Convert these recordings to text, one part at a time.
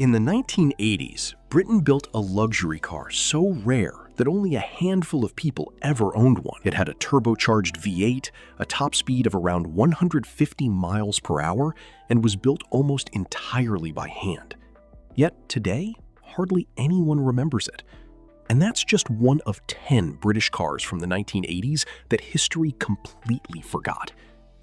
In the 1980s, Britain built a luxury car so rare that only a handful of people ever owned one. It had a turbocharged V8, a top speed of around 150 miles per hour, and was built almost entirely by hand. Yet today, hardly anyone remembers it. And that's just one of 10 British cars from the 1980s that history completely forgot.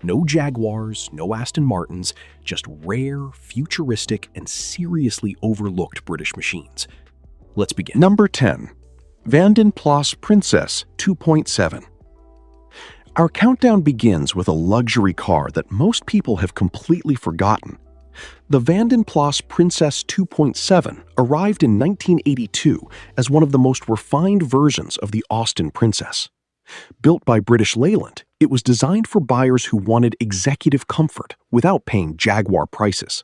No Jaguars, no Aston Martins, just rare, futuristic, and seriously overlooked British machines. Let's begin. Number 10. Vanden Plas Princess 2.7. Our countdown begins with a luxury car that most people have completely forgotten. The Vanden Plas Princess 2.7 arrived in 1982 as one of the most refined versions of the Austin Princess. Built by British Leyland, it was designed for buyers who wanted executive comfort without paying Jaguar prices.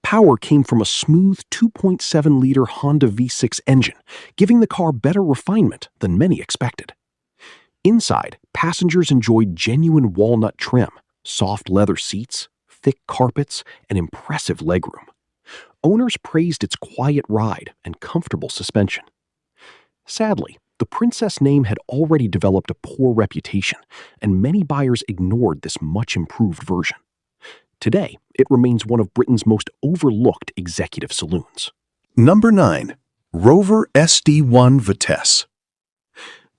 Power came from a smooth 2.7-liter Honda V6 engine, giving the car better refinement than many expected. Inside, passengers enjoyed genuine walnut trim, soft leather seats, thick carpets, and impressive legroom. Owners praised its quiet ride and comfortable suspension. Sadly, the Princess name had already developed a poor reputation, and many buyers ignored this much-improved version. Today, it remains one of Britain's most overlooked executive saloons. Number 9. Rover SD1 Vitesse.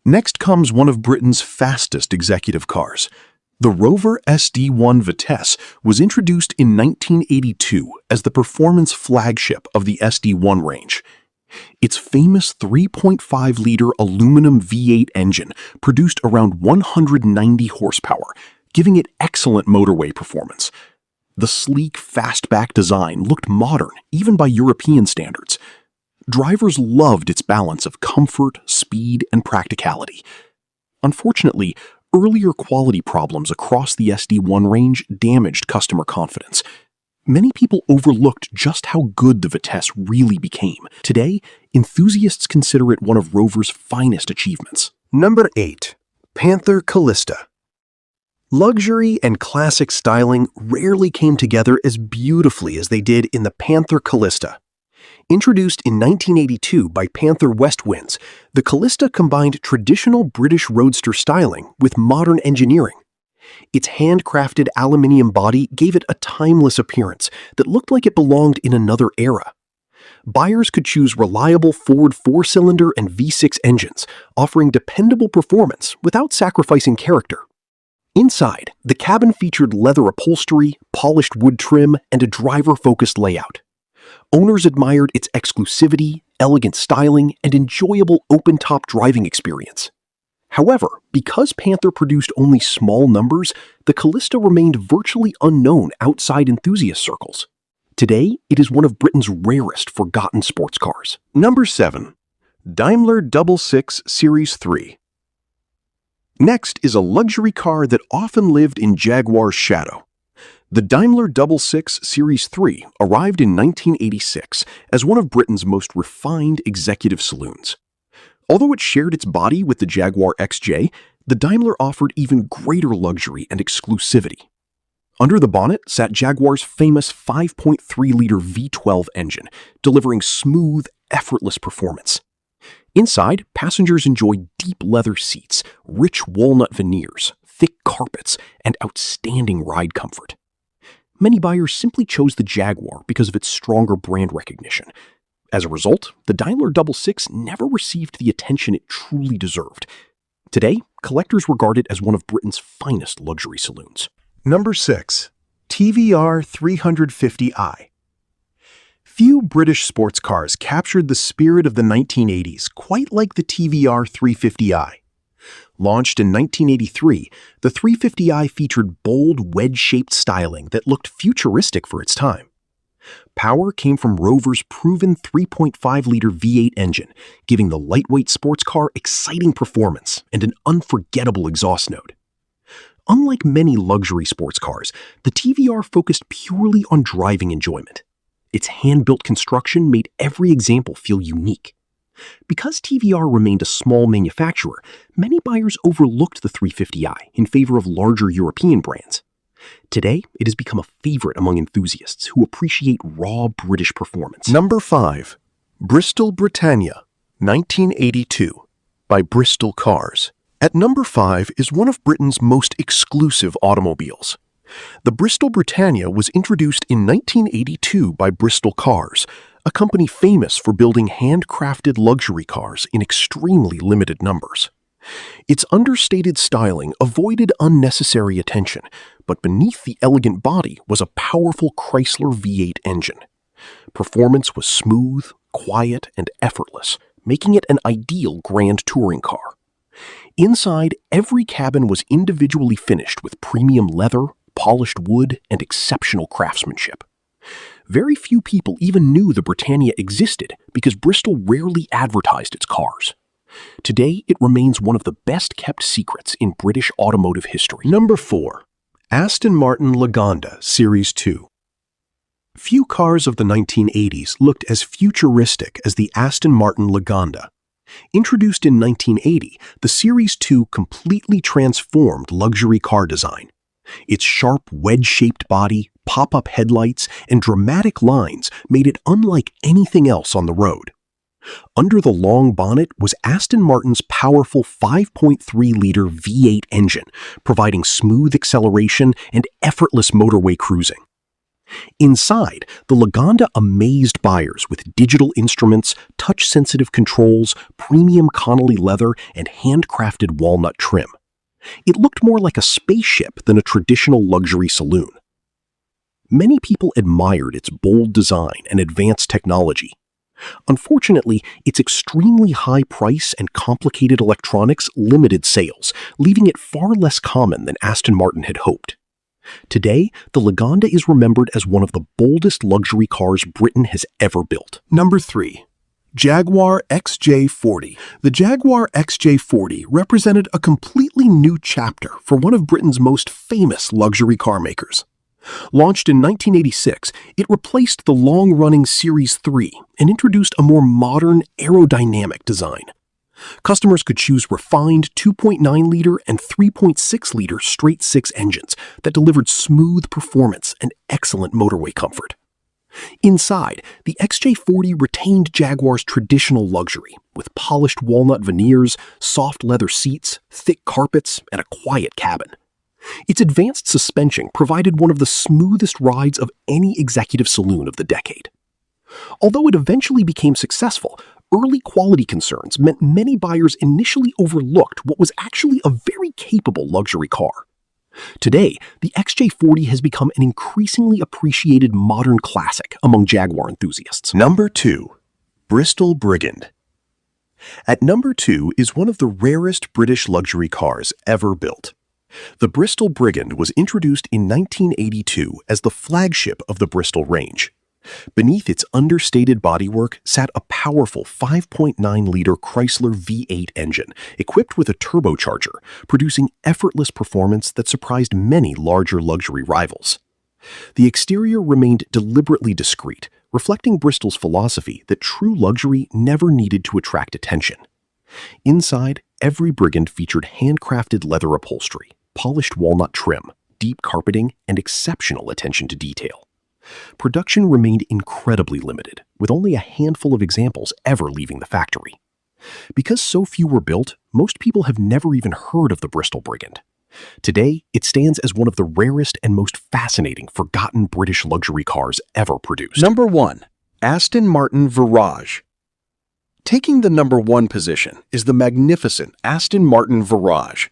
Next comes one of Britain's fastest executive cars. The Rover SD1 Vitesse was introduced in 1982 as the performance flagship of the SD1 range. Its famous 3.5-liter aluminum V8 engine produced around 190 horsepower, giving it excellent motorway performance. The sleek, fastback design looked modern, even by European standards. Drivers loved its balance of comfort, speed, and practicality. Unfortunately, earlier quality problems across the SD1 range damaged customer confidence. Many people overlooked just how good the Vitesse really became. Today, enthusiasts consider it one of Rover's finest achievements. Number 8. Panther Calista. Luxury and classic styling rarely came together as beautifully as they did in the Panther Calista. Introduced in 1982 by Panther Westwinds, the Calista combined traditional British roadster styling with modern engineering. Its handcrafted aluminium body gave it a timeless appearance that looked like it belonged in another era. Buyers could choose reliable Ford 4-cylinder and V6 engines, offering dependable performance without sacrificing character. Inside, the cabin featured leather upholstery, polished wood trim, and a driver-focused layout. Owners admired its exclusivity, elegant styling, and enjoyable open-top driving experience. However, because Panther produced only small numbers, the Calista remained virtually unknown outside enthusiast circles. Today, it is one of Britain's rarest forgotten sports cars. Number 7. Daimler 66 Series 3. Next is a luxury car that often lived in Jaguar's shadow. The Daimler 66 Series 3 arrived in 1986 as one of Britain's most refined executive saloons. Although it shared its body with the Jaguar XJ, the Daimler offered even greater luxury and exclusivity. Under the bonnet sat Jaguar's famous 5.3-liter V12 engine, delivering smooth, effortless performance. Inside, passengers enjoyed deep leather seats, rich walnut veneers, thick carpets, and outstanding ride comfort. Many buyers simply chose the Jaguar because of its stronger brand recognition. As a result, the Daimler 66 never received the attention it truly deserved. Today, collectors regard it as one of Britain's finest luxury saloons. Number 6. TVR 350i. Few British sports cars captured the spirit of the 1980s quite like the TVR 350i. Launched in 1983, the 350i featured bold, wedge-shaped styling that looked futuristic for its time. Power came from Rover's proven 3.5-liter V8 engine, giving the lightweight sports car exciting performance and an unforgettable exhaust note. Unlike many luxury sports cars, the TVR focused purely on driving enjoyment. Its hand-built construction made every example feel unique. Because TVR remained a small manufacturer, many buyers overlooked the 350i in favor of larger European brands. Today, it has become a favorite among enthusiasts who appreciate raw British performance. Number 5. Bristol Britannia, 1982, by Bristol Cars. At number 5 is one of Britain's most exclusive automobiles. The Bristol Britannia was introduced in 1982 by Bristol Cars, a company famous for building handcrafted luxury cars in extremely limited numbers. Its understated styling avoided unnecessary attention, but beneath the elegant body was a powerful Chrysler V8 engine. Performance was smooth, quiet, and effortless, making it an ideal grand touring car. Inside, every cabin was individually finished with premium leather, polished wood, and exceptional craftsmanship. Very few people even knew the Britannia existed because Bristol rarely advertised its cars. Today, it remains one of the best-kept secrets in British automotive history. Number 4. Aston Martin Lagonda Series 2. Few cars of the 1980s looked as futuristic as the Aston Martin Lagonda. Introduced in 1980, the Series 2 completely transformed luxury car design. Its sharp, wedge-shaped body, pop-up headlights, and dramatic lines made it unlike anything else on the road. Under the long bonnet was Aston Martin's powerful 5.3-liter V8 engine, providing smooth acceleration and effortless motorway cruising. Inside, the Lagonda amazed buyers with digital instruments, touch-sensitive controls, premium Connolly leather, and handcrafted walnut trim. It looked more like a spaceship than a traditional luxury saloon. Many people admired its bold design and advanced technology. Unfortunately, its extremely high price and complicated electronics limited sales, leaving it far less common than Aston Martin had hoped. Today, the Lagonda is remembered as one of the boldest luxury cars Britain has ever built. Number 3. Jaguar XJ40. The Jaguar XJ40 represented a completely new chapter for one of Britain's most famous luxury car makers. Launched in 1986, it replaced the long-running Series 3 and introduced a more modern, aerodynamic design. Customers could choose refined 2.9-liter and 3.6-liter straight-six engines that delivered smooth performance and excellent motorway comfort. Inside, the XJ40 retained Jaguar's traditional luxury, with polished walnut veneers, soft leather seats, thick carpets, and a quiet cabin. Its advanced suspension provided one of the smoothest rides of any executive saloon of the decade. Although it eventually became successful, early quality concerns meant many buyers initially overlooked what was actually a very capable luxury car. Today, the XJ40 has become an increasingly appreciated modern classic among Jaguar enthusiasts. Number 2. Bristol Brigand. At number 2 is one of the rarest British luxury cars ever built. The Bristol Brigand was introduced in 1982 as the flagship of the Bristol range. Beneath its understated bodywork sat a powerful 5.9-liter Chrysler V8 engine equipped with a turbocharger, producing effortless performance that surprised many larger luxury rivals. The exterior remained deliberately discreet, reflecting Bristol's philosophy that true luxury never needed to attract attention. Inside, every Brigand featured handcrafted leather upholstery, polished walnut trim, deep carpeting, and exceptional attention to detail. Production remained incredibly limited, with only a handful of examples ever leaving the factory. Because so few were built, most people have never even heard of the Bristol Brigand. Today, it stands as one of the rarest and most fascinating forgotten British luxury cars ever produced. Number 1. Aston Martin Virage. Taking the number 1 position is the magnificent Aston Martin Virage.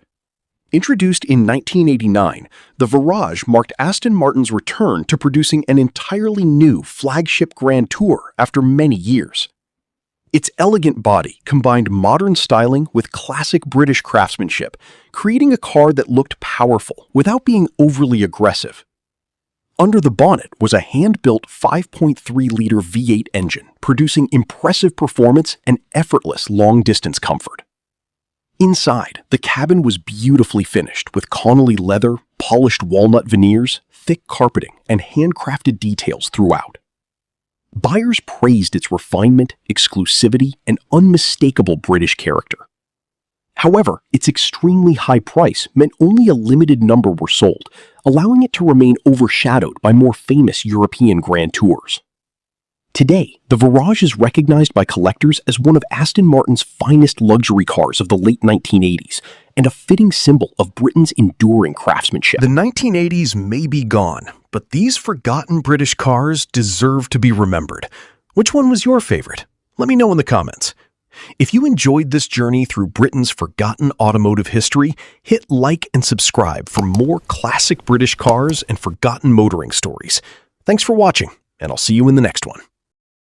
Introduced in 1989, the Virage marked Aston Martin's return to producing an entirely new flagship Grand Tour after many years. Its elegant body combined modern styling with classic British craftsmanship, creating a car that looked powerful without being overly aggressive. Under the bonnet was a hand-built 5.3-liter V8 engine, producing impressive performance and effortless long-distance comfort. Inside, the cabin was beautifully finished with Connolly leather, polished walnut veneers, thick carpeting, and handcrafted details throughout. Buyers praised its refinement, exclusivity, and unmistakable British character. However, its extremely high price meant only a limited number were sold, allowing it to remain overshadowed by more famous European Grand Tours. Today, the Virage is recognized by collectors as one of Aston Martin's finest luxury cars of the late 1980s and a fitting symbol of Britain's enduring craftsmanship. The 1980s may be gone, but these forgotten British cars deserve to be remembered. Which one was your favorite? Let me know in the comments. If you enjoyed this journey through Britain's forgotten automotive history, hit like and subscribe for more classic British cars and forgotten motoring stories. Thanks for watching, and I'll see you in the next one.